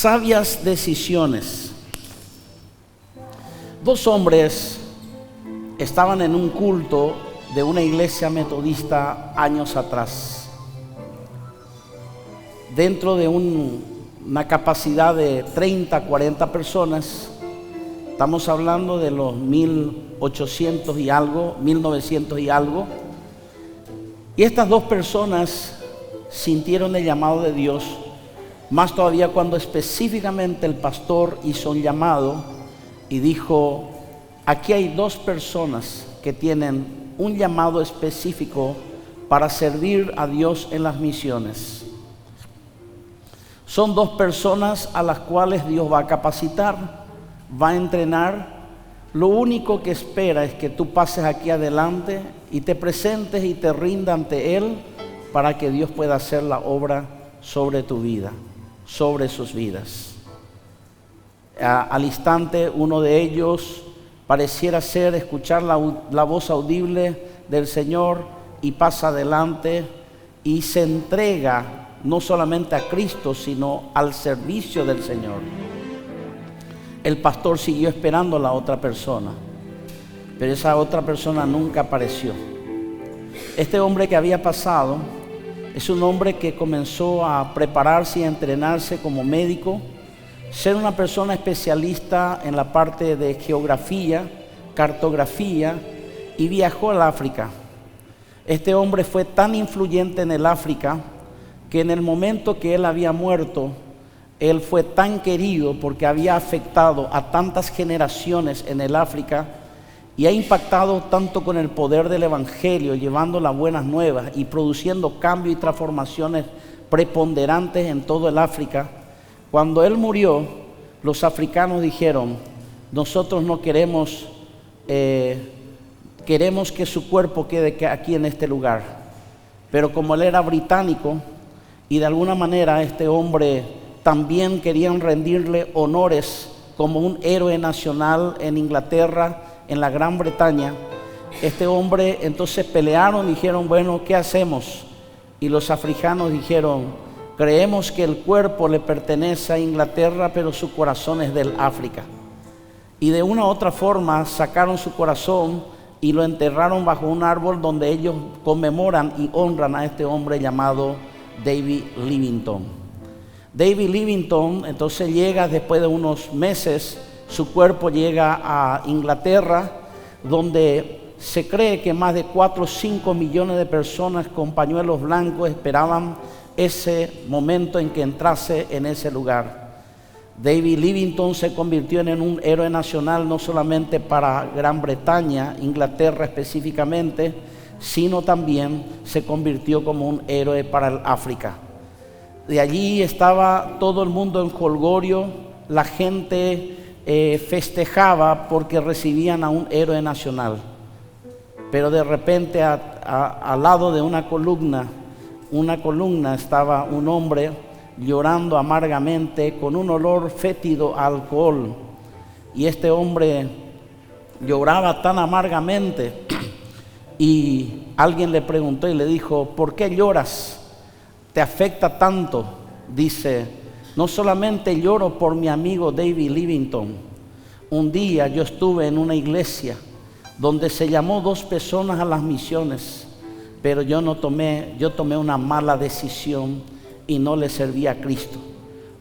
Sabias decisiones. Dos hombres estaban en un culto de una iglesia metodista años atrás. Dentro de una capacidad de 30, 40 personas, estamos hablando de los 1800 y algo, 1900 y algo. Y estas dos personas sintieron el llamado de Dios, más todavía cuando específicamente el pastor hizo un llamado y dijo: aquí hay dos personas que tienen un llamado específico para servir a Dios en las misiones. Son dos personas a las cuales Dios va a capacitar, va a entrenar. Lo único que espera es que tú pases aquí adelante y te presentes y te rindas ante Él para que Dios pueda hacer la obra sobre tu vida, sobre sus vidas. Al instante, uno de ellos pareciera ser escuchar la voz audible del Señor y pasa adelante y se entrega no solamente a Cristo, sino al servicio del Señor. El pastor siguió esperando a la otra persona, pero esa otra persona nunca apareció. Este hombre que había pasado es un hombre que comenzó a prepararse y a entrenarse como médico, ser una persona especialista en la parte de geografía, cartografía, y viajó al África. Este hombre fue tan influyente en el África que en el momento que él había muerto, él fue tan querido porque había afectado a tantas generaciones en el África y ha impactado tanto con el poder del Evangelio, llevando las buenas nuevas y produciendo cambios y transformaciones preponderantes en todo el África. Cuando él murió, los africanos dijeron: nosotros no queremos, queremos que su cuerpo quede aquí en este lugar. Pero como él era británico y de alguna manera este hombre también querían rendirle honores como un héroe nacional en Inglaterra, en la Gran Bretaña, este hombre entonces pelearon y dijeron: bueno, ¿qué hacemos? Y los africanos dijeron: creemos que el cuerpo le pertenece a Inglaterra, pero su corazón es del África. Y de una u otra forma sacaron su corazón y lo enterraron bajo un árbol donde ellos conmemoran y honran a este hombre llamado David Livingstone. David Livingstone entonces llega después de unos meses, su cuerpo llega a Inglaterra, donde se cree que más de 4 o 5 millones de personas con pañuelos blancos esperaban ese momento en que entrase en ese lugar. David Livingstone se convirtió en un héroe nacional no solamente para Gran Bretaña, Inglaterra específicamente, sino también se convirtió como un héroe para el África. De allí estaba todo el mundo en jolgorio, la gente festejaba porque recibían a un héroe nacional. Pero de repente al lado de una columna estaba un hombre llorando amargamente con un olor fétido a alcohol. Y este hombre lloraba tan amargamente y alguien le preguntó y le dijo: ¿por qué lloras? ¿Te afecta tanto? Dice: no solamente lloro por mi amigo David Livingstone. Un día yo estuve en una iglesia donde se llamó 2 personas a las misiones, pero yo tomé una mala decisión y no le serví a Cristo.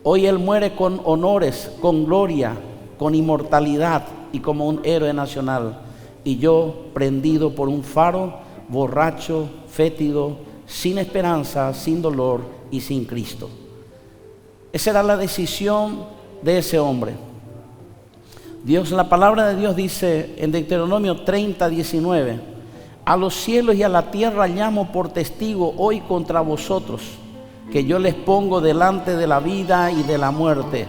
Hoy él muere con honores, con gloria, con inmortalidad y como un héroe nacional. Y yo prendido por un faro, borracho, fétido, sin esperanza, sin dolor y sin Cristo. Esa era la decisión de ese hombre. La palabra de Dios dice en Deuteronomio 30:19: a los cielos y a la tierra llamo por testigo hoy contra vosotros, que yo les pongo delante de la vida y de la muerte,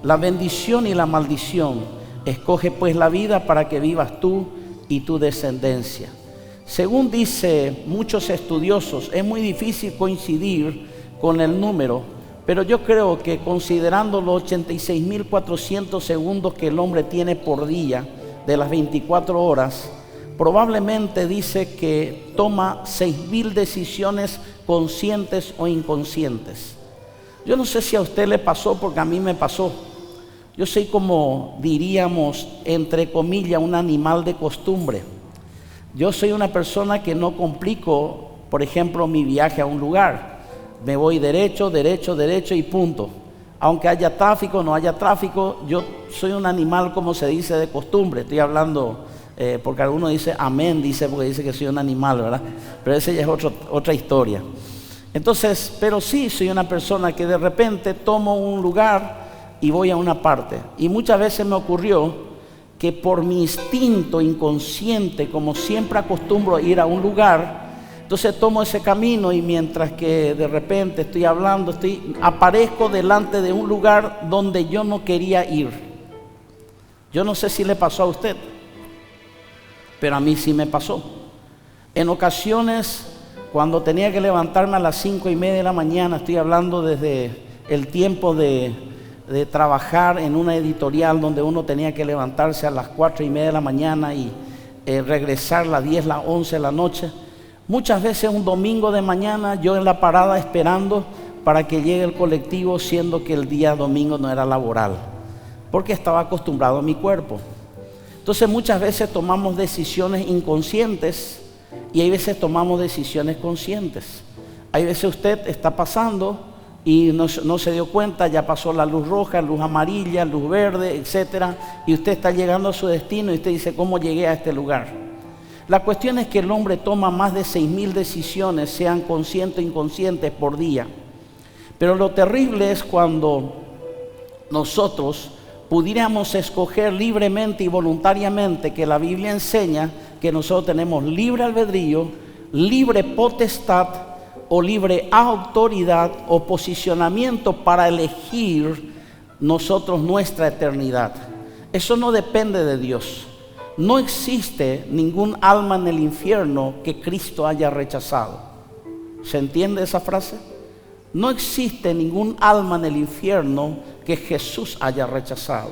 la bendición y la maldición. Escoge pues la vida para que vivas tú y tu descendencia. Según dice muchos estudiosos, es muy difícil coincidir con el número, pero yo creo que considerando los 86.400 segundos que el hombre tiene por día de las 24 horas, probablemente dice que toma 6.000 decisiones conscientes o inconscientes. Yo no sé si a usted le pasó, porque a mí me pasó. Yo soy como, diríamos, entre comillas, un animal de costumbre. Yo soy una persona que no complico, por ejemplo, mi viaje a un lugar. Me voy derecho, derecho, derecho y punto. Aunque haya tráfico, no haya tráfico, yo soy un animal, como se dice, de costumbre. Estoy hablando, porque alguno dice amén, dice porque dice que soy un animal, ¿verdad? Pero esa ya es otra historia. Entonces, pero sí soy una persona que de repente tomo un lugar y voy a una parte. Y muchas veces me ocurrió que por mi instinto inconsciente, como siempre acostumbro a ir a un lugar, entonces tomo ese camino y mientras que de repente estoy hablando, aparezco delante de un lugar donde yo no quería ir. Yo no sé si le pasó a usted, pero a mí sí me pasó. En ocasiones, cuando tenía que levantarme a las 5:30 de la mañana, estoy hablando desde el tiempo de trabajar en una editorial donde uno tenía que levantarse a las 4:30 de la mañana y regresar a las 10, las 11 de la noche. Muchas veces un domingo de mañana yo en la parada esperando para que llegue el colectivo, siendo que el día domingo no era laboral, porque estaba acostumbrado a mi cuerpo. Entonces muchas veces tomamos decisiones inconscientes y hay veces tomamos decisiones conscientes. Hay veces usted está pasando y no se dio cuenta, ya pasó la luz roja, luz amarilla, luz verde, etcétera, y usted está llegando a su destino y usted dice, ¿cómo llegué a este lugar? La cuestión es que el hombre toma más de 6,000 decisiones, sean conscientes o inconscientes, por día. Pero lo terrible es cuando nosotros pudiéramos escoger libremente y voluntariamente, que la Biblia enseña que nosotros tenemos libre albedrío, libre potestad o libre autoridad o posicionamiento para elegir nosotros nuestra eternidad. Eso no depende de Dios. No existe ningún alma en el infierno que Cristo haya rechazado. ¿Se entiende esa frase? No existe ningún alma en el infierno que Jesús haya rechazado.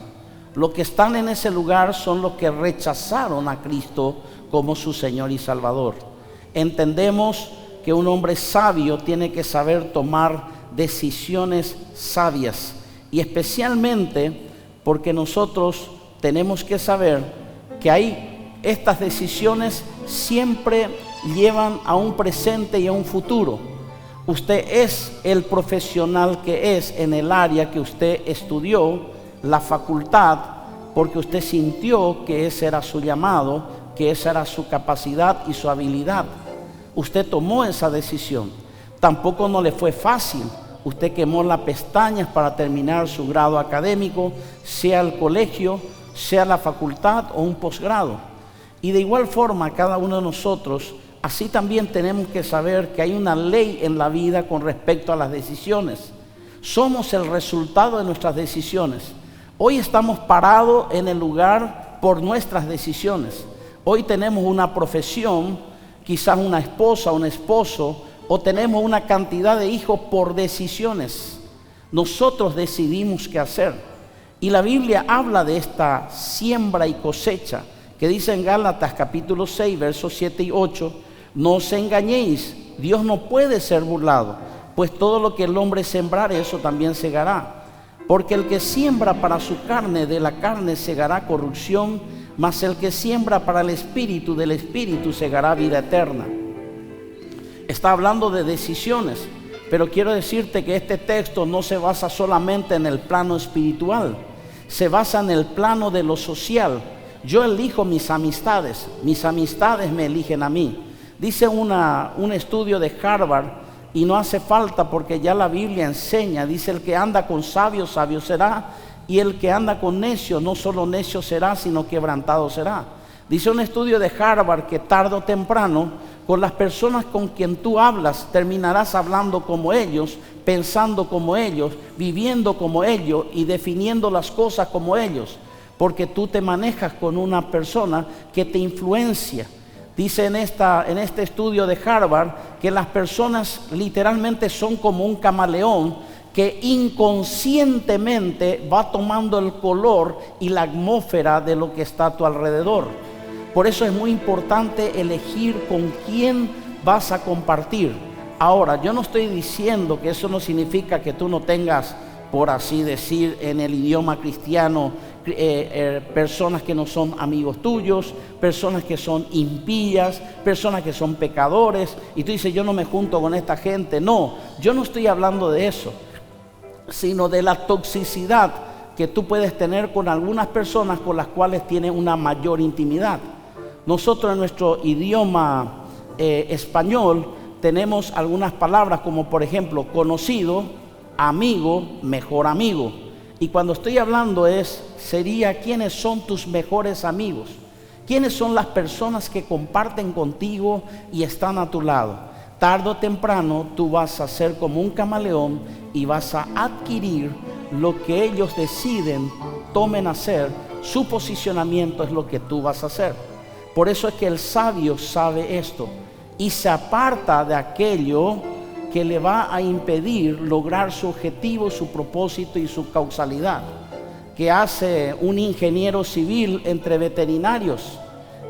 Los que están en ese lugar son los que rechazaron a Cristo como su Señor y Salvador. Entendemos que un hombre sabio tiene que saber tomar decisiones sabias, y especialmente porque nosotros tenemos que saber que estas decisiones siempre llevan a un presente y a un futuro. Usted es el profesional que es en el área que usted estudió, la facultad, porque usted sintió que ese era su llamado, que esa era su capacidad y su habilidad. Usted tomó esa decisión. Tampoco no le fue fácil. Usted quemó las pestañas para terminar su grado académico, sea el colegio, sea la facultad o un posgrado. Y de igual forma, cada uno de nosotros, así también tenemos que saber que hay una ley en la vida con respecto a las decisiones. Somos el resultado de nuestras decisiones. Hoy estamos parados en el lugar por nuestras decisiones. Hoy tenemos una profesión, quizás una esposa, un esposo, o tenemos una cantidad de hijos por decisiones. Nosotros decidimos qué hacer. Y la Biblia habla de esta siembra y cosecha, que dice en Gálatas capítulo 6, versos 7 y 8, no os engañéis, Dios no puede ser burlado, pues todo lo que el hombre sembrare, eso también segará. Porque el que siembra para su carne, de la carne segará corrupción, mas el que siembra para el espíritu, del espíritu segará vida eterna. Está hablando de decisiones, pero quiero decirte que este texto no se basa solamente en el plano espiritual, se basa en el plano de lo social. Yo elijo mis amistades me eligen a mí. Dice un estudio de Harvard, y no hace falta porque ya la Biblia enseña, dice: el que anda con sabios, sabio será, y el que anda con necio, no solo necio será, sino quebrantado será. Dice un estudio de Harvard que tarde o temprano, con las personas con quien tú hablas, terminarás hablando como ellos, pensando como ellos, viviendo como ellos y definiendo las cosas como ellos, porque tú te manejas con una persona que te influencia. Dice en este estudio de Harvard que las personas literalmente son como un camaleón que inconscientemente va tomando el color y la atmósfera de lo que está a tu alrededor. Por eso es muy importante elegir con quién vas a compartir. Ahora, yo no estoy diciendo que eso no significa que tú no tengas, por así decir, en el idioma cristiano, personas que no son amigos tuyos, personas que son impías, personas que son pecadores, y tú dices, yo no me junto con esta gente. No, yo no estoy hablando de eso, sino de la toxicidad que tú puedes tener con algunas personas con las cuales tienes una mayor intimidad. Nosotros en nuestro idioma español tenemos algunas palabras como por ejemplo conocido, amigo, mejor amigo. Y cuando estoy hablando sería quiénes son tus mejores amigos, quiénes son las personas que comparten contigo y están a tu lado. Tarde o temprano tú vas a ser como un camaleón y vas a adquirir lo que ellos deciden, tomen a hacer. Su posicionamiento es lo que tú vas a hacer. Por eso es que el sabio sabe esto y se aparta de aquello que le va a impedir lograr su objetivo, su propósito y su causalidad. Que hace un ingeniero civil entre veterinarios,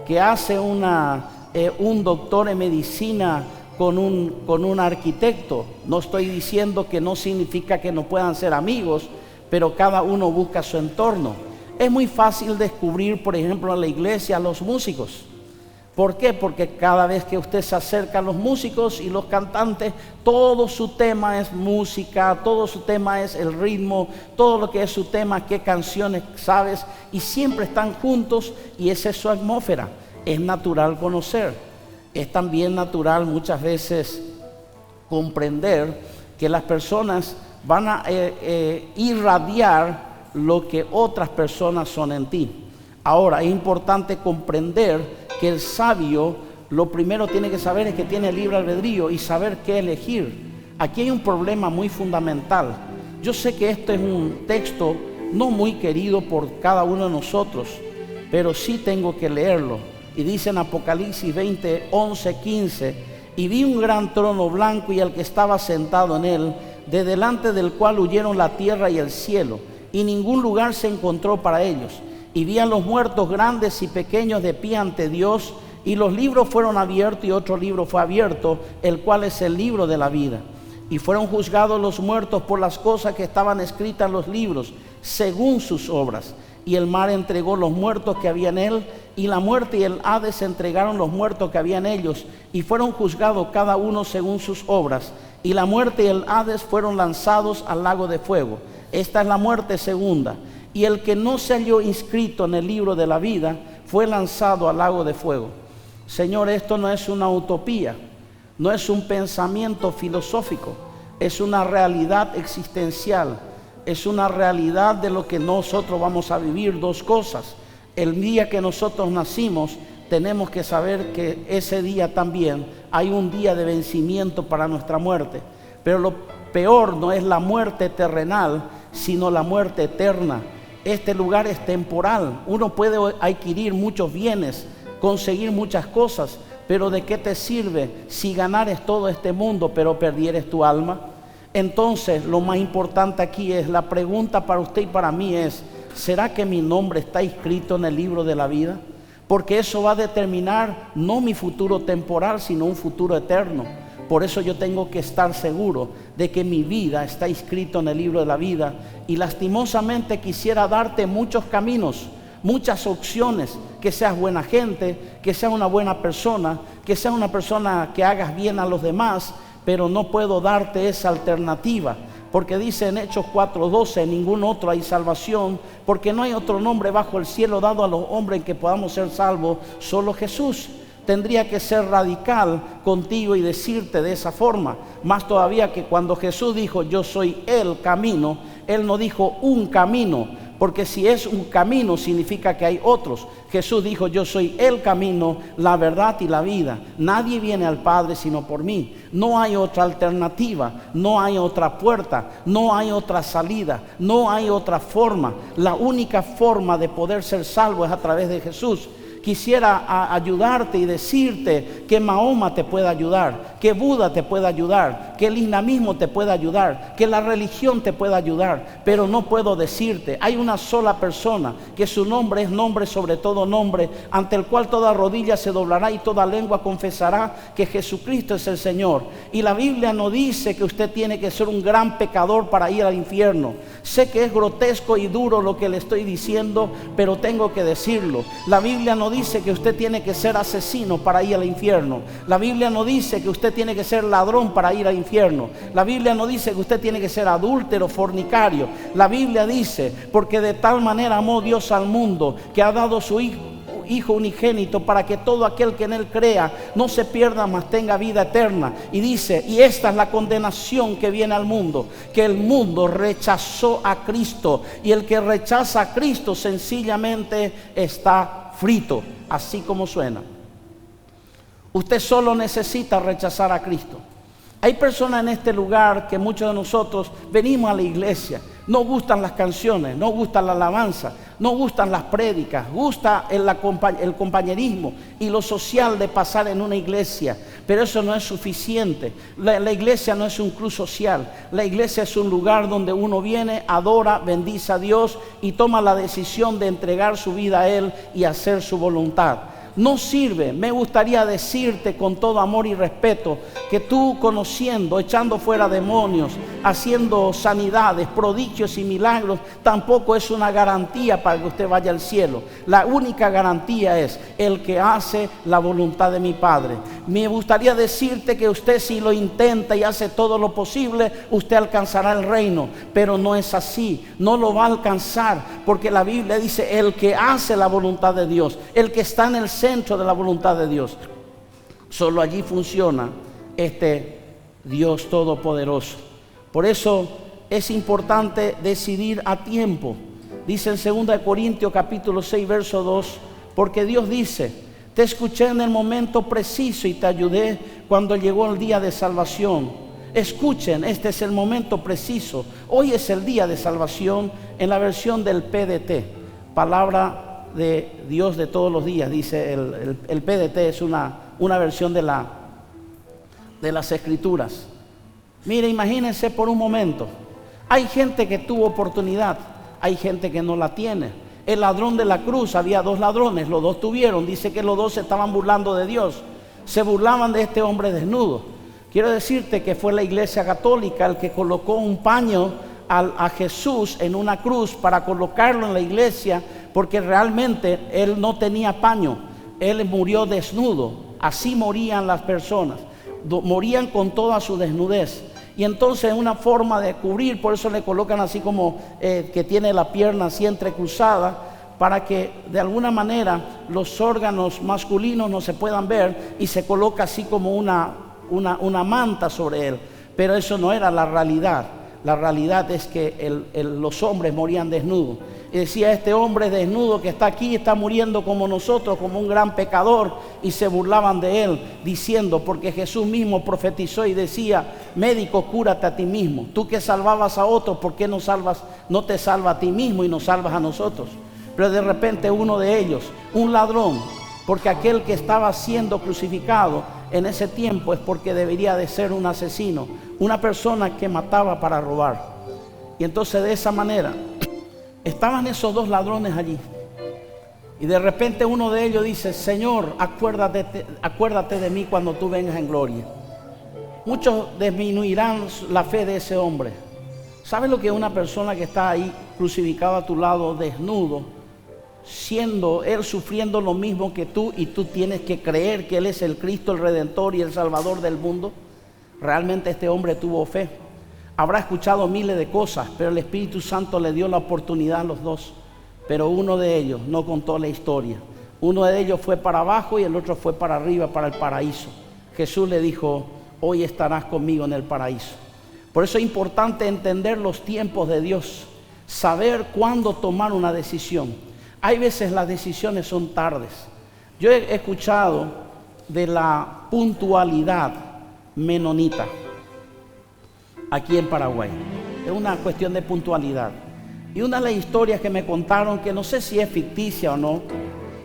que hace un doctor en medicina con un arquitecto. No estoy diciendo que no significa que no puedan ser amigos, pero cada uno busca su entorno. Es muy fácil descubrir, por ejemplo, en la iglesia, a los músicos. ¿Por qué? Porque cada vez que usted se acerca a los músicos y los cantantes, todo su tema es música, todo su tema es el ritmo, todo lo que es su tema, qué canciones sabes, y siempre están juntos y esa es su atmósfera. Es natural conocer. Es también natural muchas veces comprender que las personas van a irradiar lo que otras personas son en ti. Ahora, es importante comprender que el sabio lo primero tiene que saber es que tiene libre albedrío y saber qué elegir. Aquí hay un problema muy fundamental. Yo sé que este es un texto no muy querido por cada uno de nosotros, pero sí tengo que leerlo. Y dice en Apocalipsis 20, 11, 15, y vi un gran trono blanco y al que estaba sentado en él, de delante del cual huyeron la tierra y el cielo, y ningún lugar se encontró para ellos. Y vi a los muertos grandes y pequeños de pie ante Dios, y los libros fueron abiertos, y otro libro fue abierto, el cual es el libro de la vida. Y fueron juzgados los muertos por las cosas que estaban escritas en los libros, según sus obras. Y el mar entregó los muertos que había en él, y la muerte y el Hades entregaron los muertos que había en ellos, y fueron juzgados cada uno según sus obras. Y la muerte y el Hades fueron lanzados al lago de fuego. Esta es la muerte segunda. Y el que no se halló inscrito en el libro de la vida fue lanzado al lago de fuego. Señor, esto no es una utopía, no es un pensamiento filosófico, es una realidad existencial, es una realidad de lo que nosotros vamos a vivir. Dos cosas: el día que nosotros nacimos, tenemos que saber que ese día también hay un día de vencimiento para nuestra muerte. Pero lo peor no es la muerte terrenal, sino la muerte eterna. Este lugar es temporal. Uno puede adquirir muchos bienes, conseguir muchas cosas, pero ¿de qué te sirve si ganares todo este mundo pero perdieres tu alma? Entonces, lo más importante aquí es, la pregunta para usted y para mí es, ¿será que mi nombre está inscrito en el libro de la vida? Porque eso va a determinar no mi futuro temporal, sino un futuro eterno. Por eso yo tengo que estar seguro de que mi vida está inscrito en el libro de la vida. Y lastimosamente quisiera darte muchos caminos, muchas opciones: que seas buena gente, que seas una buena persona, que seas una persona que hagas bien a los demás, pero no puedo darte esa alternativa. Porque dice en Hechos 4:12, en ningún otro hay salvación, porque no hay otro nombre bajo el cielo dado a los hombres en que podamos ser salvos, solo Jesús. Tendría que ser radical contigo y decirte de esa forma. Más todavía que cuando Jesús dijo, yo soy el camino, Él no dijo un camino, porque si es un camino significa que hay otros. Jesús dijo, yo soy el camino, la verdad y la vida. Nadie viene al Padre sino por mí. No hay otra alternativa, no hay otra puerta, no hay otra salida, no hay otra forma. La única forma de poder ser salvo es a través de Jesús. Quisiera ayudarte y decirte que Mahoma te puede ayudar, que Buda te pueda ayudar, que el islamismo te pueda ayudar, que la religión te pueda ayudar, pero no puedo decirte, hay una sola persona, que su nombre es nombre sobre todo nombre, ante el cual toda rodilla se doblará y toda lengua confesará que Jesucristo es el Señor. Y la Biblia no dice que usted tiene que ser un gran pecador para ir al infierno. Sé que es grotesco y duro lo que le estoy diciendo, pero tengo que decirlo. La Biblia no dice que usted tiene que ser asesino para ir al infierno. La Biblia no dice que usted tiene que ser ladrón para ir al infierno. La Biblia no dice que usted tiene que ser adúltero, fornicario. La Biblia dice, porque de tal manera amó Dios al mundo, que ha dado su Hijo unigénito, para que todo aquel que en él crea no se pierda, mas tenga vida eterna. Y dice, y esta es la condenación que viene al mundo, que el mundo rechazó a Cristo, y el que rechaza a Cristo sencillamente está frito, así como suena. Usted solo necesita rechazar a Cristo. Hay personas en este lugar que muchos de nosotros venimos a la iglesia, no gustan las canciones, no gusta la alabanza, no gustan las prédicas, gusta el compañerismo y lo social de pasar en una iglesia, pero eso no es suficiente. La iglesia no es un club social, la iglesia es un lugar donde uno viene, adora, bendice a Dios y toma la decisión de entregar su vida a Él y hacer su voluntad. No sirve, me gustaría decirte con todo amor y respeto, que tú conociendo, echando fuera demonios, haciendo sanidades, prodigios y milagros, tampoco es una garantía para que usted vaya al cielo. La única garantía es el que hace la voluntad de mi Padre. Me gustaría decirte que usted, si lo intenta y hace todo lo posible, usted alcanzará el reino, pero no es así, no lo va a alcanzar, porque la Biblia dice, el que hace la voluntad de Dios, el que está en el centro de la voluntad de Dios, solo allí funciona este Dios todopoderoso. Por eso es importante decidir a tiempo. Dice en 2 Corintios capítulo 6 verso 2, porque Dios dice, te escuché en el momento preciso y te ayudé cuando llegó el día de salvación. Escuchen, este es el momento preciso. Hoy es el día de salvación en la versión del PDT, palabra de Dios de todos los días. Dice el PDT es una versión de las Escrituras. Mire, imagínense por un momento. Hay gente que tuvo oportunidad, hay gente que no la tiene. El ladrón de la cruz, había dos ladrones, los dos tuvieron. Dice que los dos se estaban burlando de Dios, se burlaban de este hombre desnudo. Quiero decirte que fue la Iglesia Católica el que colocó un paño a Jesús en una cruz para colocarlo en la iglesia, porque realmente él no tenía paño, él murió desnudo. Así morían las personas, morían con toda su desnudez. Y entonces una forma de cubrir, por eso le colocan así como que tiene la pierna así entrecruzada, para que de alguna manera los órganos masculinos no se puedan ver, y se coloca así como una manta sobre él. Pero eso no era la realidad. La realidad es que los hombres morían desnudos. Y decía, este hombre desnudo que está aquí está muriendo como nosotros, como un gran pecador, y se burlaban de él, diciendo, porque Jesús mismo profetizó y decía, médico, cúrate a ti mismo. Tú que salvabas a otros, ¿por qué no te salvas a ti mismo y nos salvas a nosotros? Pero de repente uno de ellos, un ladrón, porque aquel que estaba siendo crucificado en ese tiempo es porque debería de ser un asesino, una persona que mataba para robar. Y entonces de esa manera estaban esos dos ladrones allí, y de repente uno de ellos dice, Señor, acuérdate de mí cuando tú vengas en gloria. Muchos disminuirán la fe de ese hombre. ¿Sabes lo que es una persona que está ahí crucificado a tu lado, desnudo, siendo él sufriendo lo mismo que tú, y tú tienes que creer que él es el Cristo, el Redentor y el Salvador del mundo? Realmente este hombre tuvo fe. Habrá escuchado miles de cosas, pero el Espíritu Santo le dio la oportunidad a los dos. Pero uno de ellos no contó la historia. Uno de ellos fue para abajo y el otro fue para arriba, para el paraíso. Jesús le dijo, hoy estarás conmigo en el paraíso. Por eso es importante entender los tiempos de Dios, saber cuándo tomar una decisión. Hay veces las decisiones son tardes. Yo he escuchado de la puntualidad menonita aquí en Paraguay. Es una cuestión de puntualidad. Y una de las historias que me contaron, que no sé si es ficticia o no,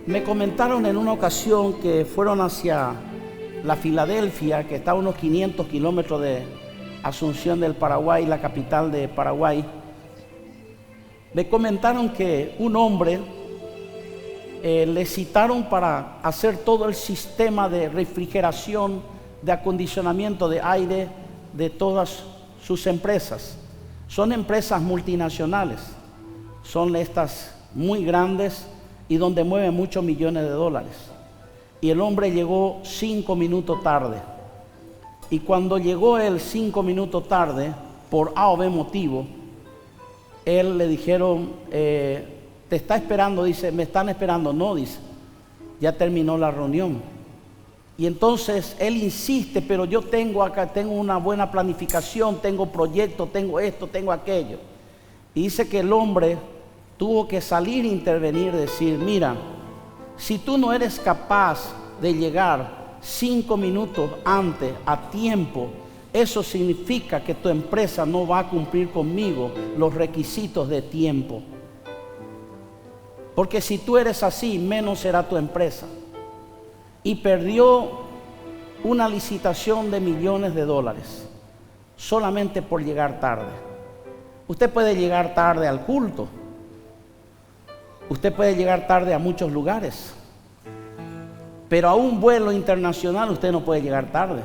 me comentaron en una ocasión que fueron hacia la Filadelfia, que está a unos 500 kilómetros de Asunción del Paraguay, la capital de Paraguay, me comentaron que un hombre le citaron para hacer todo el sistema de refrigeración, de acondicionamiento de aire de todas sus empresas. Son empresas multinacionales, son estas muy grandes y donde mueven muchos millones de dólares. Y el hombre llegó 5 minutos tarde. Y cuando llegó él 5 minutos tarde, por A o B motivo, él le dijeron, te está esperando, dice, me están esperando. No, dice, ya terminó la reunión. Y entonces él insiste, pero yo tengo una buena planificación, tengo proyectos, tengo esto, tengo aquello. Y dice que el hombre tuvo que salir e intervenir, decir, mira, si tú no eres capaz de llegar 5 minutos antes, a tiempo, eso significa que tu empresa no va a cumplir conmigo los requisitos de tiempo. Porque si tú eres así, menos será tu empresa. Y perdió una licitación de millones de dólares solamente por llegar tarde. Usted puede llegar tarde al culto. Usted puede llegar tarde a muchos lugares. Pero a un vuelo internacional usted no puede llegar tarde.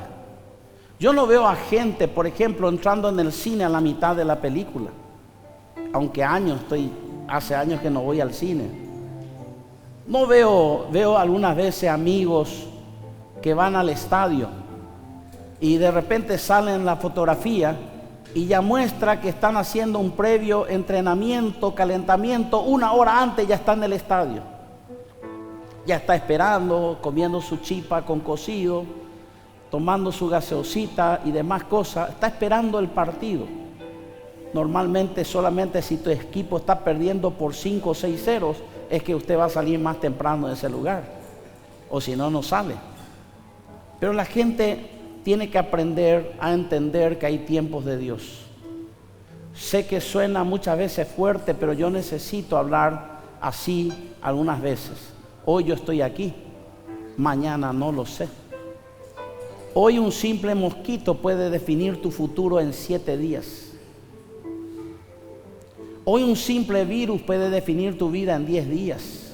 Yo no veo a gente, por ejemplo, entrando en el cine a la mitad de la película. Aunque hace años que no voy al cine. No veo algunas veces amigos que van al estadio y de repente salen la fotografía y ya muestra que están haciendo un previo entrenamiento, calentamiento, 1 hora antes ya está en el estadio. Ya está esperando, comiendo su chipa con cocido, tomando su gaseosita y demás cosas. Está esperando el partido. Normalmente solamente si tu equipo está perdiendo por 5 o 6 ceros, es que usted va a salir más temprano de ese lugar. O si no, no sale. Pero la gente tiene que aprender a entender que hay tiempos de Dios. Sé que suena muchas veces fuerte, pero yo necesito hablar así algunas veces. Hoy yo estoy aquí, mañana no lo sé. Hoy un simple mosquito puede definir tu futuro en 7 días. Hoy un simple virus puede definir tu vida en 10 días.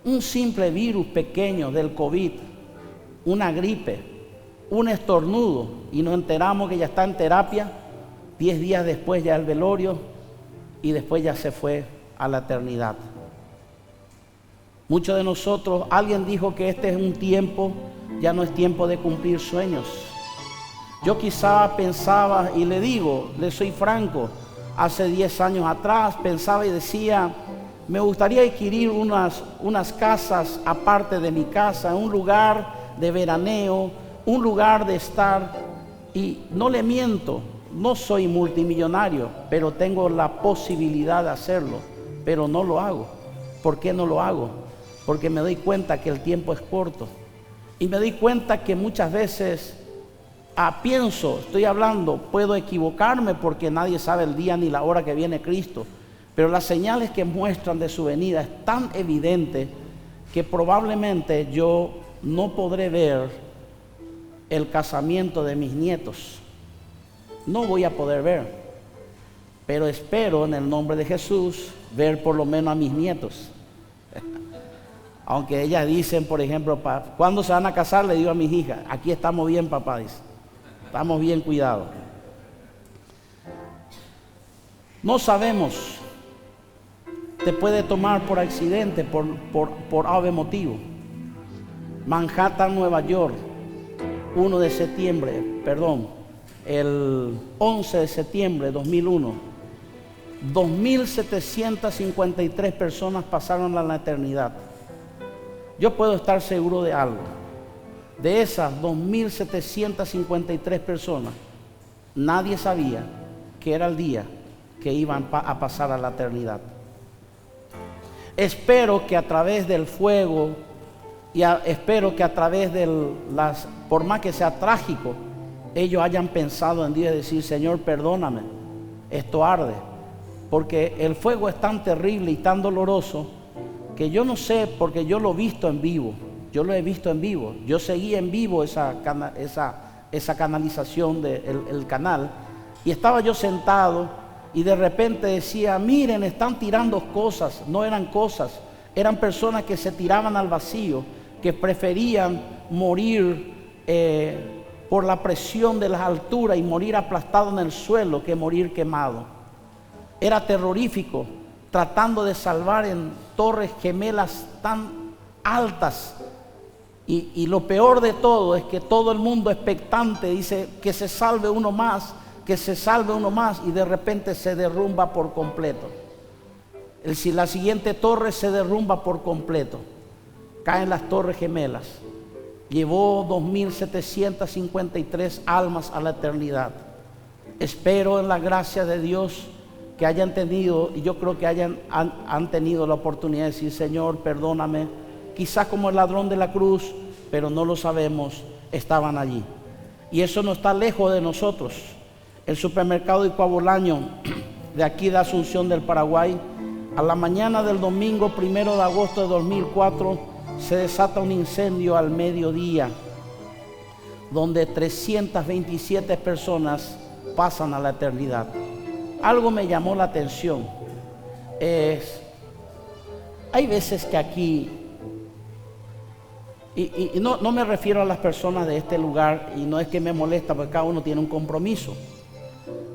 Un simple virus pequeño del COVID, una gripe, un estornudo, y nos enteramos que ya está en terapia, 10 días después ya el velorio, y después ya se fue a la eternidad. Muchos de nosotros, alguien dijo que este es un tiempo, ya no es tiempo de cumplir sueños. Yo quizá pensaba, y le soy franco, hace 10 años atrás pensaba y decía, me gustaría adquirir unas casas aparte de mi casa, un lugar de veraneo, un lugar de estar, y no le miento, no soy multimillonario, pero tengo la posibilidad de hacerlo, pero no lo hago. ¿Por qué no lo hago? Porque me doy cuenta que el tiempo es corto, y me doy cuenta que muchas veces estoy hablando, puedo equivocarme porque nadie sabe el día ni la hora que viene Cristo, pero las señales que muestran de su venida es tan evidente que probablemente yo no podré ver el casamiento de mis nietos. No voy a poder ver, pero espero en el nombre de Jesús ver por lo menos a mis nietos. Aunque ellas dicen, por ejemplo, ¿cuándo se van a casar? Le digo a mis hijas, aquí estamos bien, papá, dice. Estamos bien cuidados. No sabemos. Te puede tomar por accidente, por ave motivo. Manhattan, Nueva York, el 11 de septiembre de 2001, 2.753 personas pasaron a la eternidad. Yo puedo estar seguro de algo. De esas 2.753 personas, nadie sabía que era el día que iban a pasar a la eternidad. Espero que a través del fuego espero que a través por más que sea trágico, ellos hayan pensado en Dios y decir, Señor, perdóname, esto arde. Porque el fuego es tan terrible y tan doloroso que yo no sé, porque yo lo he visto en vivo. Yo lo he visto en vivo. Yo seguí en vivo esa canalización del canal. Y estaba yo sentado y de repente decía, miren, están tirando cosas. No eran cosas, eran personas que se tiraban al vacío, que preferían morir por la presión de las alturas y morir aplastado en el suelo que morir quemado. Era terrorífico, tratando de salvar en torres gemelas tan altas. Y lo peor de todo es que todo el mundo expectante dice que se salve uno más, que se salve uno más, y de repente se derrumba por completo. La siguiente torre se derrumba por completo. Caen las torres gemelas. Llevó 2.753 almas a la eternidad. Espero en la gracia de Dios que hayan tenido, y yo creo que han tenido la oportunidad de decir, Señor, perdóname. Quizás como el ladrón de la cruz, pero no lo sabemos, estaban allí. Y eso no está lejos de nosotros. El supermercado Icuabolaño, de aquí de Asunción del Paraguay, a la mañana del domingo 1 de agosto de 2004, se desata un incendio al mediodía, donde 327 personas pasan a la eternidad. Algo me llamó la atención. Hay veces que aquí, y no me refiero a las personas de este lugar, y no es que me molesta porque cada uno tiene un compromiso.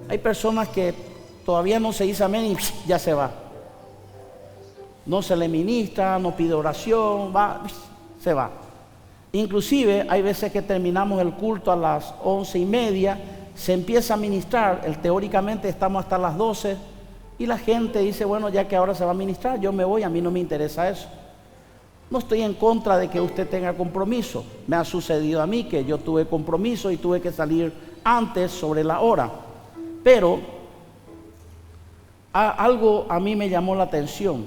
Hay personas que todavía no se dice amén y ya se va. No se le ministra, no pide oración, se va. Inclusive hay veces que terminamos el culto a las 11:30, se empieza a ministrar, teóricamente estamos hasta las 12, y la gente dice, bueno, ya que ahora se va a ministrar, yo me voy, a mí no me interesa eso. No estoy en contra de que usted tenga compromiso. Me ha sucedido a mí que yo tuve compromiso y tuve que salir antes sobre la hora. Pero algo a mí me llamó la atención.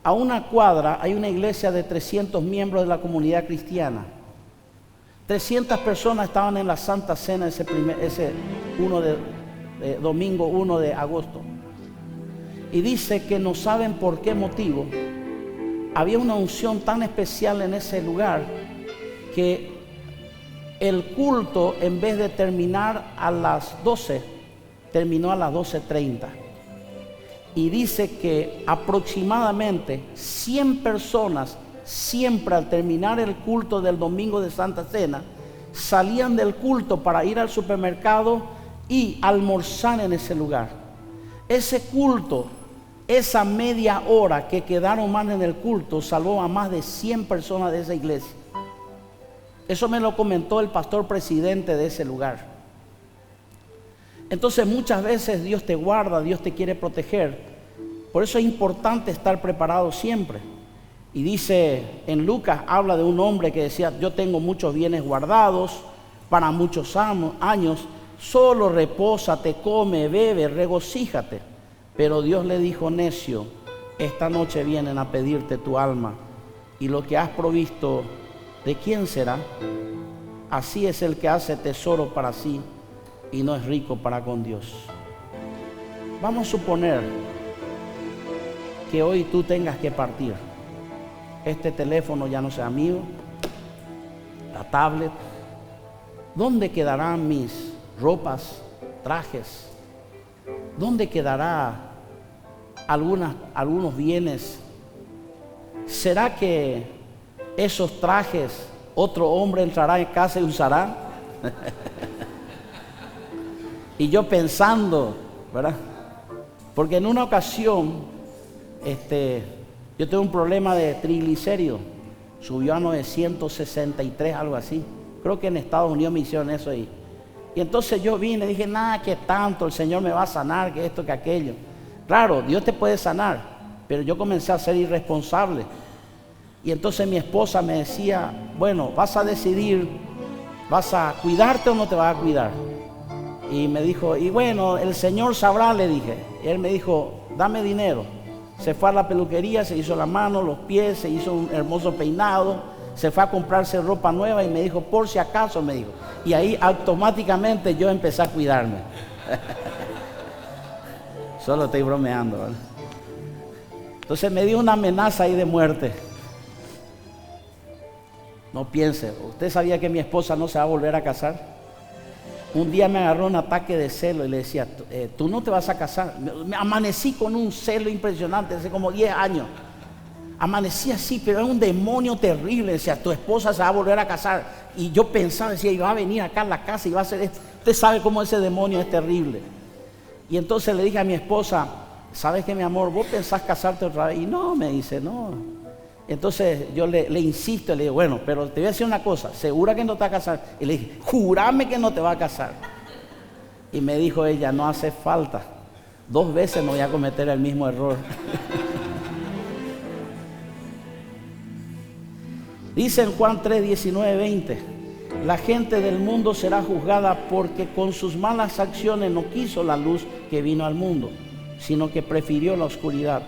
A una cuadra hay una iglesia de 300 miembros de la comunidad cristiana. 300 personas estaban en la Santa Cena domingo 1 de agosto. Y dice que no saben por qué motivo había una unción tan especial en ese lugar que el culto, en vez de terminar a las 12, terminó a las 12:30. Y dice que aproximadamente 100 personas, siempre al terminar el culto del domingo de Santa Cena, salían del culto para ir al supermercado y almorzar en ese lugar. Ese culto, esa media hora que quedaron más en el culto, salvó a más de 100 personas de esa iglesia. Eso me lo comentó el pastor presidente de ese lugar. Entonces muchas veces Dios te guarda, Dios te quiere proteger. Por eso es importante estar preparado siempre. Y dice en Lucas, habla de un hombre que decía, yo tengo muchos bienes guardados para muchos años, solo repósate, come, bebe, regocíjate. Pero Dios le dijo, necio, esta noche vienen a pedirte tu alma, y lo que has provisto, ¿de quién será? Así es el que hace tesoro para sí y no es rico para con Dios. Vamos a suponer que hoy tú tengas que partir. Este teléfono ya no sea mío, la tablet. ¿Dónde quedarán mis ropas, trajes? ¿Dónde quedará algunos bienes? ¿Será que esos trajes otro hombre entrará en casa y usará? Y yo pensando, ¿verdad? Porque en una ocasión, yo tengo un problema de triglicéridos, subió a 963, algo así. Creo que en Estados Unidos me hicieron eso ahí. Y entonces yo vine y dije, nada, que tanto, el Señor me va a sanar, que esto, que aquello. Claro, Dios te puede sanar, pero yo comencé a ser irresponsable. Y entonces mi esposa me decía, bueno, vas a decidir, ¿vas a cuidarte o no te vas a cuidar? Y me dijo, y bueno, el Señor sabrá, le dije. Y él me dijo, dame dinero. Se fue a la peluquería, se hizo la mano, los pies, se hizo un hermoso peinado, se fue a comprarse ropa nueva y me dijo, por si acaso, me dijo. Y ahí automáticamente yo empecé a cuidarme. Solo estoy bromeando, ¿verdad? Entonces me dio una amenaza ahí de muerte. No piense, ¿usted sabía que mi esposa no se va a volver a casar? Un día me agarró un ataque de celo y le decía, tú no te vas a casar. Me amanecí con un celo impresionante, hace como 10 años. Amanecí así, pero era un demonio terrible. Decía, tu esposa se va a volver a casar. Y yo pensaba, decía, iba a venir acá a la casa y va a hacer esto. Usted sabe cómo ese demonio es terrible. Y entonces le dije a mi esposa, ¿sabes qué, mi amor? ¿Vos pensás casarte otra vez? Y no, me dice, no. Entonces yo le insisto, le digo, bueno, pero te voy a decir una cosa, ¿segura que no te vas a casar? Y le dije, júrame que no te vas a casar. Y me dijo ella, no hace falta, 2 veces no voy a cometer el mismo error. Dice en Juan 3, 19, 20, la gente del mundo será juzgada porque con sus malas acciones no quiso la luz que vino al mundo, sino que prefirió la oscuridad.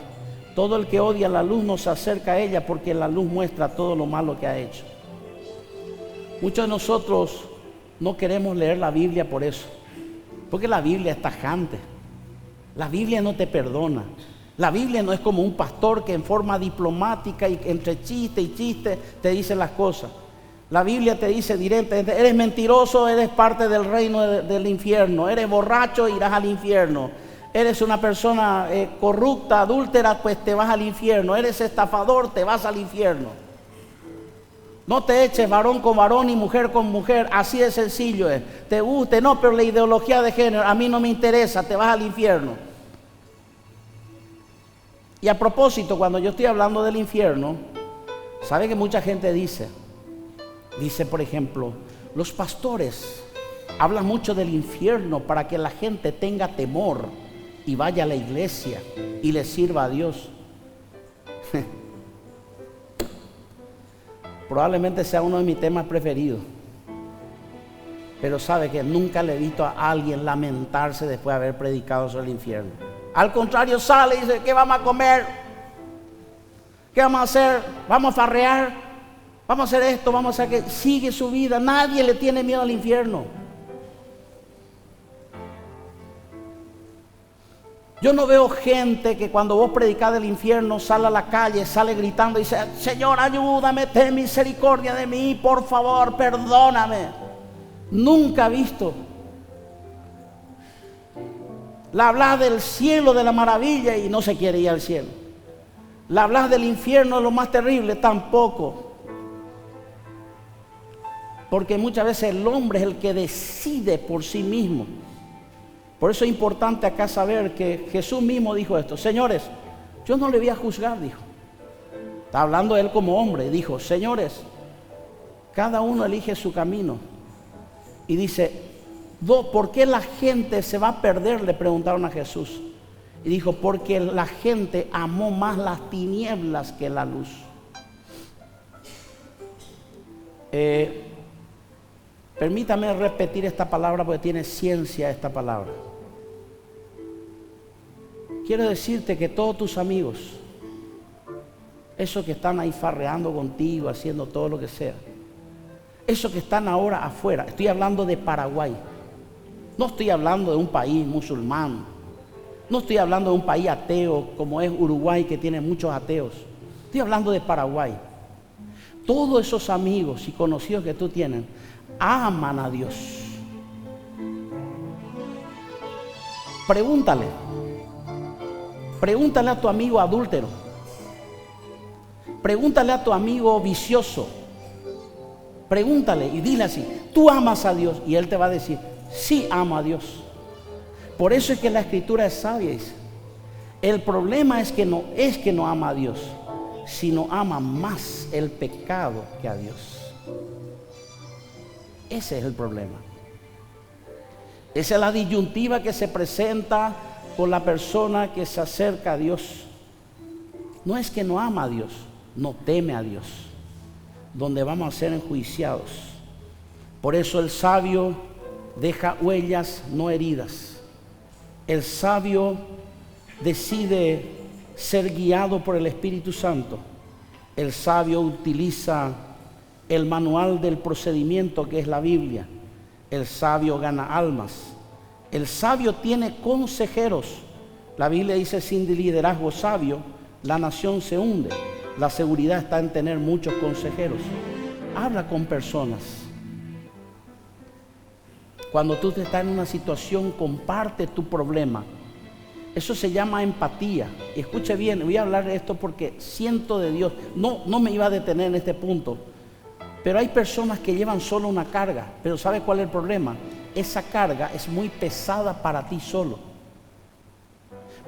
Todo el que odia la luz no se acerca a ella porque la luz muestra todo lo malo que ha hecho. Muchos de nosotros no queremos leer la Biblia por eso, porque la Biblia es tajante. La Biblia no te perdona. La Biblia no es como un pastor que en forma diplomática y entre chiste y chiste te dice las cosas. La Biblia te dice directamente, eres mentiroso, eres parte del reino del infierno. Eres borracho, irás al infierno. Eres una persona corrupta, adúltera, pues te vas al infierno. Eres estafador, te vas al infierno. No te eches varón con varón y mujer con mujer, así de sencillo es. Te guste, no, pero la ideología de género a mí no me interesa, te vas al infierno. Y a propósito, cuando yo estoy hablando del infierno, ¿sabe que mucha gente dice, por ejemplo, los pastores hablan mucho del infierno para que la gente tenga temor y vaya a la iglesia y le sirva a Dios? Probablemente sea uno de mis temas preferidos, pero sabe que nunca le he visto a alguien lamentarse después de haber predicado sobre el infierno. Al contrario, sale y dice, ¿qué vamos a comer? ¿Qué vamos a hacer? ¿Vamos a farrear? ¿Vamos a hacer esto? ¿Vamos a hacer que sigue su vida? Nadie le tiene miedo al infierno. Yo no veo gente que cuando vos predicás del infierno sale a la calle, sale gritando y dice, Señor, ayúdame, ten misericordia de mí, por favor, perdóname. Nunca he visto. Le hablas del cielo, de la maravilla, y no se quiere ir al cielo. Le hablas del infierno, de lo más terrible, tampoco. Porque muchas veces el hombre es el que decide por sí mismo. Por eso es importante acá saber que Jesús mismo dijo esto. Señores, yo no le voy a juzgar, dijo. Está hablando él como hombre. Dijo, señores, cada uno elige su camino. Y dice, ¿por qué la gente se va a perder? Le preguntaron a Jesús. Y dijo, porque la gente amó más las tinieblas que la luz. Permítame repetir esta palabra porque tiene ciencia esta palabra. Quiero decirte que todos tus amigos, esos que están ahí farreando contigo, haciendo todo lo que sea, esos que están ahora afuera, estoy hablando de Paraguay, no estoy hablando de un país musulmán, no estoy hablando de un país ateo como es Uruguay, que tiene muchos ateos, estoy hablando de Paraguay. Todos esos amigos y conocidos que tú tienes aman a Dios. Pregúntale a tu amigo adúltero, pregúntale a tu amigo vicioso, pregúntale y dile así, ¿tú amas a Dios? Y él te va a decir, sí, amo a Dios. Por eso es que la escritura es sabia. Dice, el problema es que no ama a Dios, sino ama más el pecado que a Dios. Ese es el problema. Esa es la disyuntiva que se presenta con la persona que se acerca a Dios. No es que no ama a Dios, no teme a Dios, donde vamos a ser enjuiciados. Por eso el sabio deja huellas, no heridas. El sabio decide ser guiado por el Espíritu Santo. El sabio utiliza el manual del procedimiento que es la Biblia. El sabio gana almas. El sabio tiene consejeros. La Biblia dice, sin liderazgo sabio, la nación se hunde. La seguridad está en tener muchos consejeros. Habla con personas. Cuando tú estás en una situación, comparte tu problema. Eso se llama empatía. Y escuche bien, voy a hablar de esto porque siento de Dios. No me iba a detener en este punto. Pero hay personas que llevan solo una carga. Pero ¿sabe cuál es el problema? Esa carga es muy pesada para ti solo.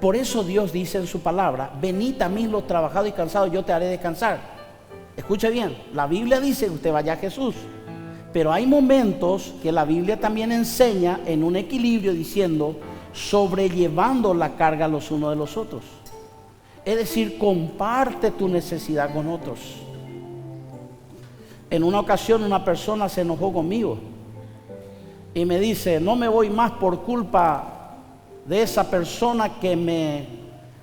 Por eso Dios dice en su palabra: venid a mí los trabajados y cansados, yo te haré descansar. Escuche bien, la Biblia dice que usted vaya a Jesús. Pero hay momentos que la Biblia también enseña en un equilibrio diciendo: sobrellevando la carga los unos de los otros. Es decir, comparte tu necesidad con otros. En una ocasión una persona se enojó conmigo y me dice: no me voy más por culpa de esa persona que me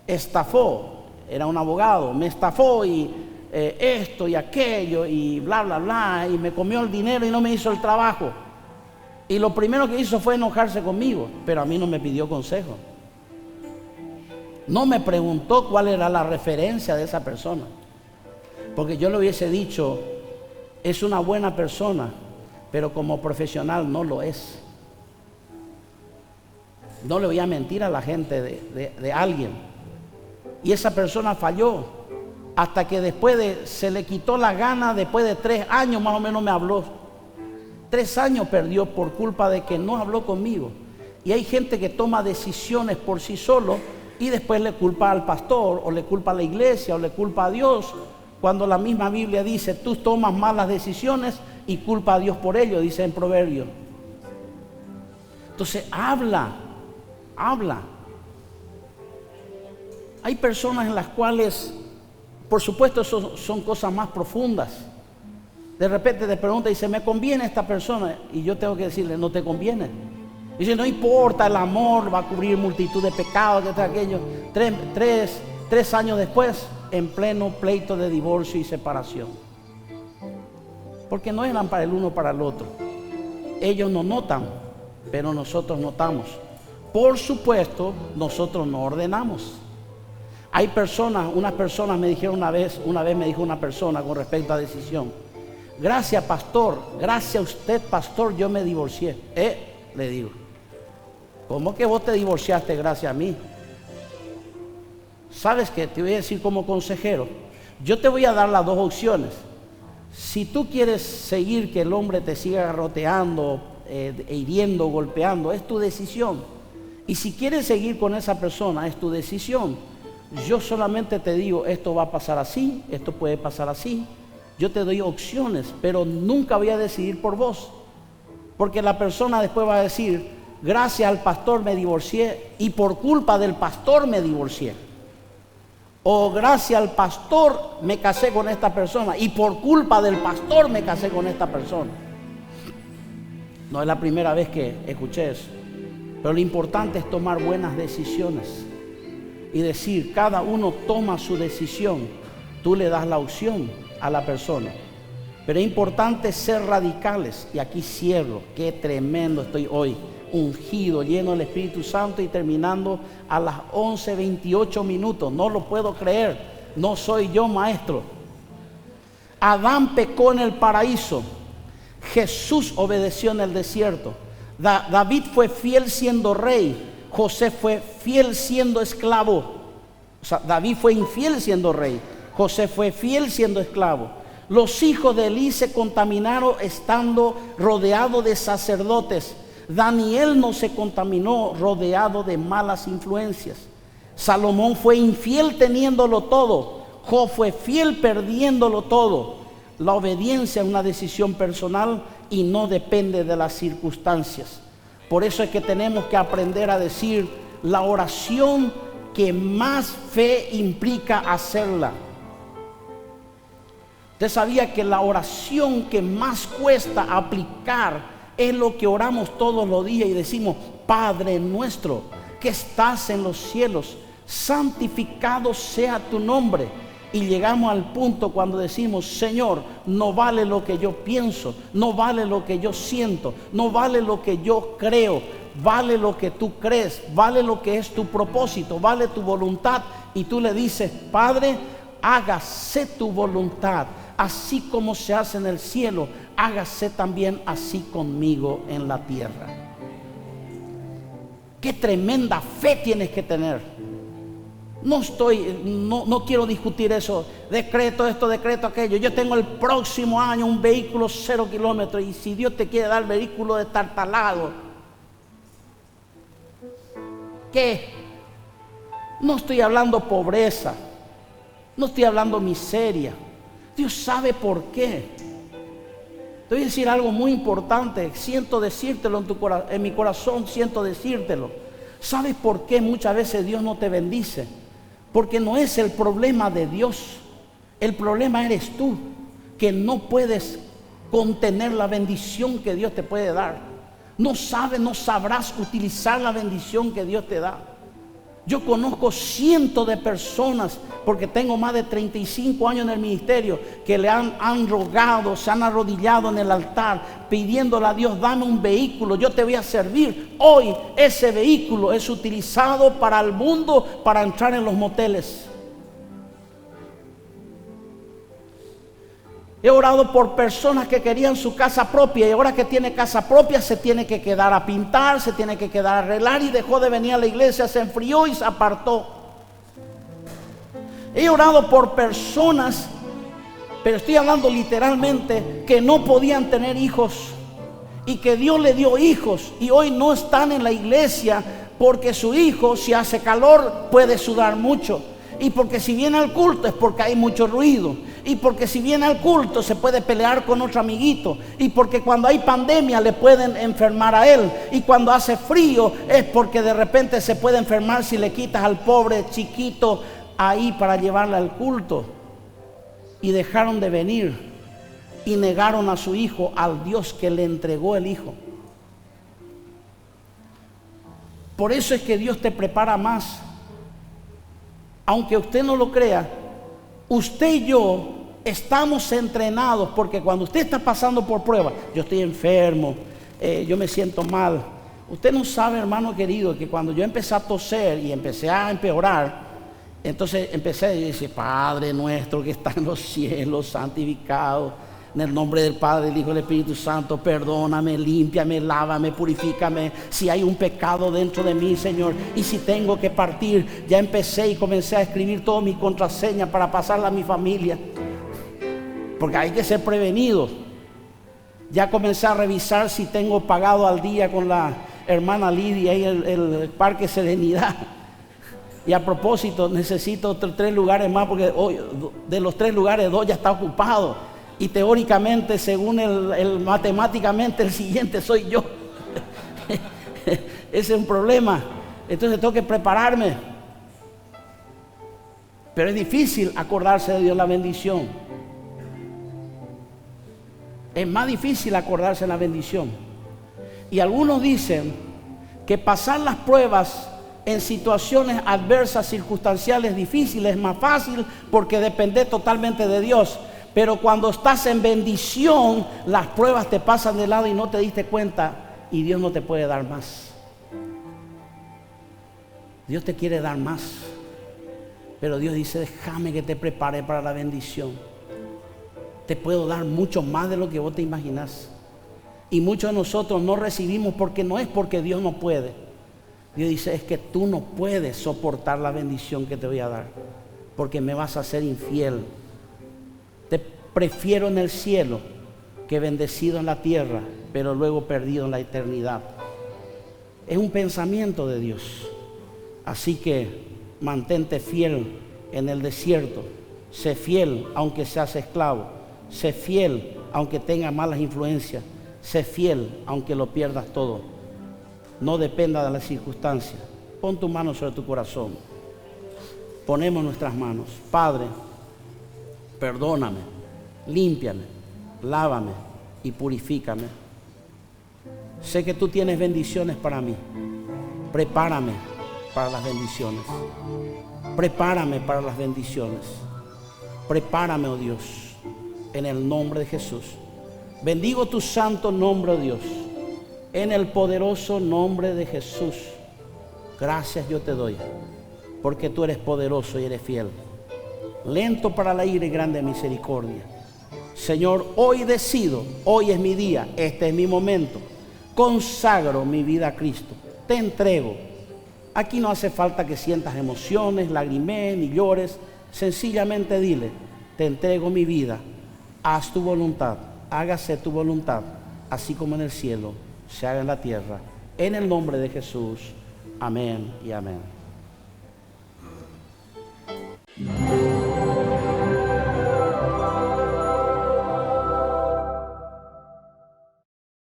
estafó. Era un abogado, me estafó y esto y aquello y bla bla bla, y me comió el dinero y no me hizo el trabajo. Y lo primero que hizo fue enojarse conmigo, pero a mí no me pidió consejo. No me preguntó cuál era la referencia de esa persona, porque yo le hubiese dicho: es una buena persona, pero como profesional no lo es. No le voy a mentir a la gente de alguien. Y esa persona falló, hasta que se le quitó la gana. Después de 3 años más o menos me habló. 3 años perdió por culpa de que no habló conmigo. Y hay gente que toma decisiones por sí solo y después le culpa al pastor, o le culpa a la iglesia, o le culpa a Dios, cuando la misma Biblia dice: tú tomas malas decisiones y culpa a Dios por ello, dice en Proverbios. Entonces habla. Hay personas en las cuales, por supuesto, son cosas más profundas. De repente te pregunta y dice: ¿me conviene esta persona? Y yo tengo que decirle: no te conviene. Dice: no importa, el amor va a cubrir multitud de pecados, que aquello. 3 años después, en pleno pleito de divorcio y separación. Porque no eran para el uno para el otro. Ellos no notan, pero nosotros notamos. Por supuesto, nosotros no ordenamos. Hay personas, unas personas me dijeron una vez me dijo una persona con respecto a decisión: gracias pastor, gracias a usted pastor, yo me divorcié. Le digo: ¿cómo que vos te divorciaste gracias a mí? ¿Sabes qué? Te voy a decir como consejero, yo te voy a dar las dos opciones. Si tú quieres seguir que el hombre te siga garroteando, hiriendo, golpeando, es tu decisión. Y si quieres seguir con esa persona, es tu decisión. Yo solamente te digo: esto va a pasar así, esto puede pasar así. Yo te doy opciones, pero nunca voy a decidir por vos. Porque la persona después va a decir: gracias al pastor me divorcié y por culpa del pastor me divorcié. O gracias al pastor me casé con esta persona y por culpa del pastor me casé con esta persona. No es la primera vez que escuché eso. Pero lo importante es tomar buenas decisiones y decir: cada uno toma su decisión. Tú le das la opción a la persona. Pero es importante ser radicales. Y aquí cierro. Qué tremendo estoy hoy. Ungido, lleno del Espíritu Santo y terminando a las 11:28 minutos. No lo puedo creer. No soy yo maestro. Adán pecó en el paraíso. Jesús obedeció en el desierto. David fue fiel siendo rey. José fue fiel siendo esclavo. O sea, David fue infiel siendo rey. José fue fiel siendo esclavo. Los hijos de Elí se contaminaron estando rodeados de sacerdotes. Daniel no se contaminó rodeado de malas influencias. Salomón fue infiel teniéndolo todo. Job fue fiel perdiéndolo todo. La obediencia es una decisión personal y no depende de las circunstancias. Por eso es que tenemos que aprender a decir: la oración que más fe implica hacerla. Usted sabía que la oración que más cuesta aplicar es lo que oramos todos los días y decimos: Padre nuestro que estás en los cielos, santificado sea tu nombre. Y llegamos al punto cuando decimos: Señor, no vale lo que yo pienso, no vale lo que yo siento, no vale lo que yo creo, vale lo que tú crees, vale lo que es tu propósito, vale tu voluntad. Y tú le dices: Padre, hágase tu voluntad, así como se hace en el cielo, hágase también así conmigo en la tierra. Qué tremenda fe tienes que tener. No quiero discutir eso, decreto esto, decreto aquello. Yo tengo el próximo año un vehículo 0 kilómetros, y si Dios te quiere dar vehículo destartalado, ¿qué? No estoy hablando pobreza, no estoy hablando miseria. Dios sabe por qué. Te voy a decir algo muy importante, siento decírtelo en mi corazón, siento decírtelo. ¿Sabes por qué muchas veces Dios no te bendice? Porque no es el problema de Dios, el problema eres tú, que no puedes contener la bendición que Dios te puede dar. No sabrás utilizar la bendición que Dios te da. Yo conozco cientos de personas, porque tengo más de 35 años en el ministerio, que le han rogado, se han arrodillado en el altar, pidiéndole a Dios: dame un vehículo, yo te voy a servir. Hoy ese vehículo es utilizado para el mundo, para entrar en los moteles. He orado por personas que querían su casa propia, y ahora que tiene casa propia se tiene que quedar a pintar, se tiene que quedar a arreglar, y dejó de venir a la iglesia, se enfrió y se apartó. He orado por personas, pero estoy hablando literalmente, que no podían tener hijos, y que Dios le dio hijos, y hoy no están en la iglesia porque su hijo, si hace calor, puede sudar mucho, y porque si viene al culto es porque hay mucho ruido, y porque si viene al culto se puede pelear con otro amiguito, y porque cuando hay pandemia le pueden enfermar a él, y cuando hace frío es porque de repente se puede enfermar si le quitas al pobre chiquito ahí para llevarle al culto. Y dejaron de venir y negaron a su hijo, al Dios que le entregó el hijo. Por eso es que Dios te prepara más. Aunque usted no lo crea, usted y yo estamos entrenados, porque cuando usted está pasando por pruebas, yo estoy enfermo, yo me siento mal. Usted no sabe, hermano querido, que cuando yo empecé a toser y empecé a empeorar, entonces empecé a decir: Padre nuestro que está en los cielos, santificado en el nombre del Padre, del Hijo y del Espíritu Santo, perdóname, límpiame, lávame, purifícame. Si hay un pecado dentro de mí, Señor, y si tengo que partir, ya empecé y comencé a escribir todas mis contraseñas para pasarla a mi familia, porque hay que ser prevenidos. Ya comencé a revisar si tengo pagado al día con la hermana Lidia y el Parque Serenidad. Y a propósito, necesito 3 lugares más, porque hoy, de los 3 lugares, 2 ya está ocupado. Y teóricamente, según matemáticamente, el siguiente soy yo. Ese es un problema. Entonces tengo que prepararme. Pero es difícil acordarse de Dios la bendición. Es más difícil acordarse de la bendición. Y algunos dicen que pasar las pruebas en situaciones adversas, circunstanciales difíciles, es más fácil, porque depende totalmente de Dios. Pero cuando estás en bendición, las pruebas te pasan de lado y no te diste cuenta, y Dios no te puede dar más. Dios te quiere dar más, pero Dios dice: déjame que te prepare para la bendición. Te puedo dar mucho más de lo que vos te imaginás. Y muchos de nosotros no recibimos, porque no es porque Dios no puede. Dios dice: es que tú no puedes soportar la bendición que te voy a dar, porque me vas a ser infiel. Te prefiero en el cielo que bendecido en la tierra, pero luego perdido en la eternidad. Es un pensamiento de Dios. Así que mantente fiel en el desierto. Sé fiel aunque seas esclavo. Sé fiel aunque tengas malas influencias. Sé fiel aunque lo pierdas todo. No dependa de las circunstancias. Pon tu mano sobre tu corazón. Ponemos nuestras manos. Padre, perdóname, límpiame, lávame y purifícame. Sé que tú tienes bendiciones para mí. Prepárame para las bendiciones. Prepárame para las bendiciones. Prepárame, oh Dios, en el nombre de Jesús. Bendigo tu santo nombre, oh Dios, en el poderoso nombre de Jesús. Gracias yo te doy, porque tú eres poderoso y eres fiel. lento para la ira y grande misericordia. Señor, hoy decido, hoy es mi día, este es mi momento. Consagro mi vida a Cristo, te entrego. Aquí no hace falta que sientas emociones, lagrimes ni llores. Sencillamente dile: te entrego mi vida, haz tu voluntad, hágase tu voluntad, así como en el cielo, se haga en la tierra. En el nombre de Jesús, amén y amén.